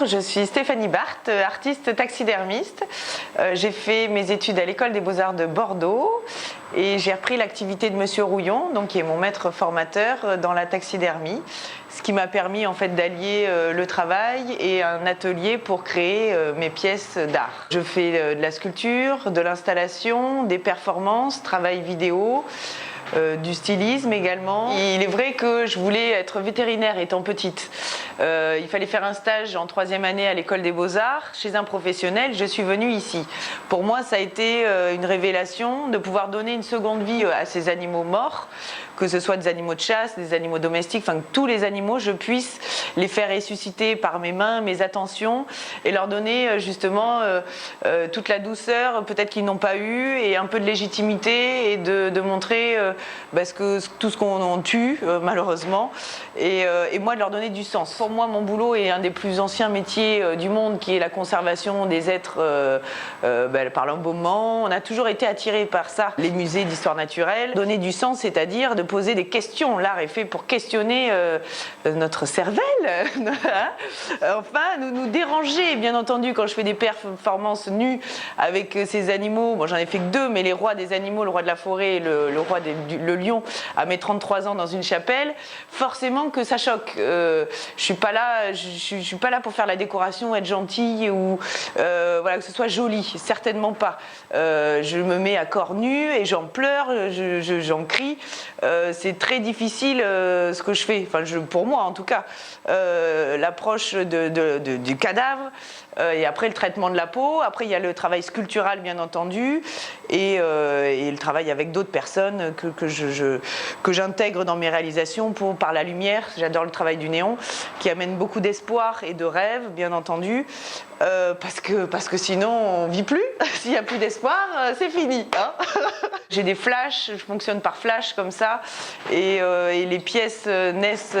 Bonjour, je suis Stéphanie Barthes, artiste taxidermiste. J'ai fait mes études à l'École des Beaux-Arts de Bordeaux et j'ai repris l'activité de Monsieur Rouillon, donc, qui est mon maître formateur dans la taxidermie, ce qui m'a permis en fait d'allier le travail et un atelier pour créer mes pièces d'art. Je fais de la sculpture, de l'installation, des performances, travail vidéo, du stylisme également. Il est vrai que je voulais être vétérinaire étant petite. Il fallait faire un stage en 3e année à l'École des Beaux-Arts chez un professionnel. Je suis venue ici. Pour moi, ça a été une révélation de pouvoir donner une seconde vie à ces animaux morts, que ce soit des animaux de chasse, des animaux domestiques, enfin que tous les animaux, je puisse les faire ressusciter par mes mains, mes attentions, et leur donner justement toute la douceur peut-être qu'ils n'ont pas eu, et un peu de légitimité, et de montrer tout ce qu'on tue malheureusement, et moi de leur donner du sens. Pour moi, mon boulot est un des plus anciens métiers du monde, qui est la conservation des êtres par l'embaumement. On a toujours été attirés par ça, les musées d'histoire naturelle. Donner du sens, c'est-à-dire de poser des questions. L'art est fait pour questionner notre cervelle, enfin nous déranger, bien entendu. Quand je fais des performances nues avec ces animaux, bon, j'en ai fait que 2, mais les rois des animaux, le roi de la forêt et le lion, à mes 33 ans dans une chapelle, forcément que ça choque. Je suis pas là pour faire la décoration, être gentille ou voilà, que ce soit joli, certainement pas. Je me mets à corps nu et j'en pleure, j'en crie. C'est très difficile ce que je fais, enfin, pour moi en tout cas. L'approche du cadavre, et après le traitement de la peau. Après il y a le travail sculptural bien entendu, et le travail avec d'autres personnes que j'intègre dans mes réalisations par la lumière. J'adore le travail du néon qui amène beaucoup d'espoir et de rêve, bien entendu, parce que sinon on vit plus. S'il n'y a plus d'espoir, c'est fini, hein. J'ai des flashs, je fonctionne par flash comme ça, et les pièces naissent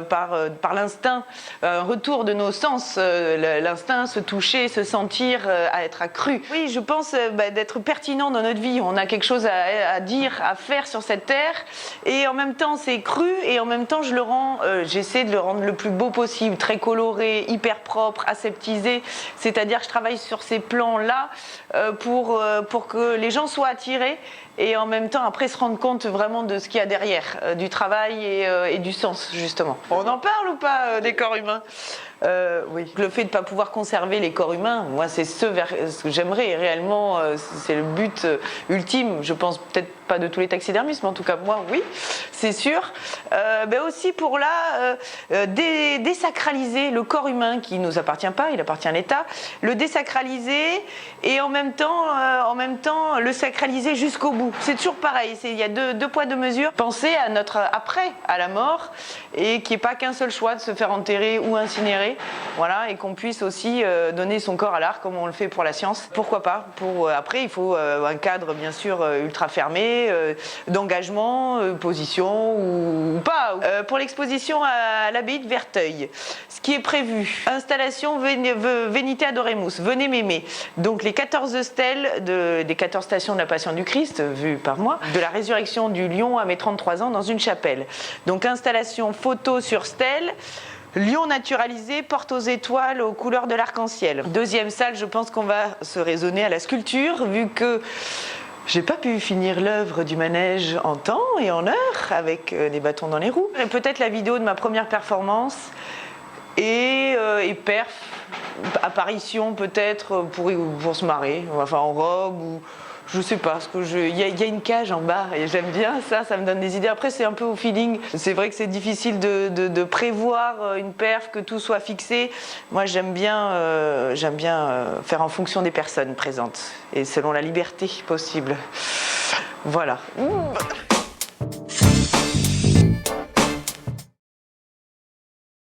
par l'instinct, un retour de nos sens, l'instinct, se toucher, se sentir, à être accru. Oui, je pense d'être pertinent dans notre vie. On a quelque chose à dire, à faire sur cette terre, et en même temps c'est cru, et en même temps j'essaie de le rendre le plus beau possible, très coloré, hyper propre, aseptisé. C'est-à-dire que je travaille sur ces plans-là pour que les gens soient attirés, et en même temps après se rendre compte vraiment de ce qu'il y a derrière, du travail et du sens, justement. On en parle ou pas des corps humains? Oui. Le fait de ne pas pouvoir conserver les corps humains, moi c'est ce que j'aimerais réellement, c'est le but ultime. Je pense peut-être pas de tous les taxidermistes, mais en tout cas moi oui, c'est sûr. Aussi pour désacraliser le corps humain qui ne nous appartient pas, il appartient à l'État, le désacraliser, et en même temps le sacraliser jusqu'au bout. C'est toujours pareil, il y a deux poids deux mesures. Penser à notre après, à la mort, et qu'il n'y ait pas qu'un seul choix de se faire enterrer ou incinérer. Voilà, et qu'on puisse aussi donner son corps à l'art comme on le fait pour la science. Pourquoi pas? Après, il faut un cadre bien sûr ultra fermé, d'engagement, position ou pas. Pour l'exposition à l'abbaye de Verteuil, ce qui est prévu: installation Venite Adoremus, venez m'aimer. Donc les 14 stèles des 14 stations de la Passion du Christ, vues par moi, de la résurrection du lion à mes 33 ans dans une chapelle. Donc installation photo sur stèle, lion naturalisé, porte aux étoiles aux couleurs de l'arc-en-ciel. Deuxième salle, je pense qu'on va se raisonner à la sculpture, vu que j'ai pas pu finir l'œuvre du manège en temps et en heure, avec les bâtons dans les roues. Et peut-être la vidéo de ma première performance, et apparition peut-être pour se marrer, enfin en robe, ou je sais pas, il y a une cage en bas et j'aime bien ça me donne des idées. Après c'est un peu au feeling. C'est vrai que c'est difficile de prévoir une perf, que tout soit fixé. Moi j'aime bien faire en fonction des personnes présentes et selon la liberté possible. Voilà.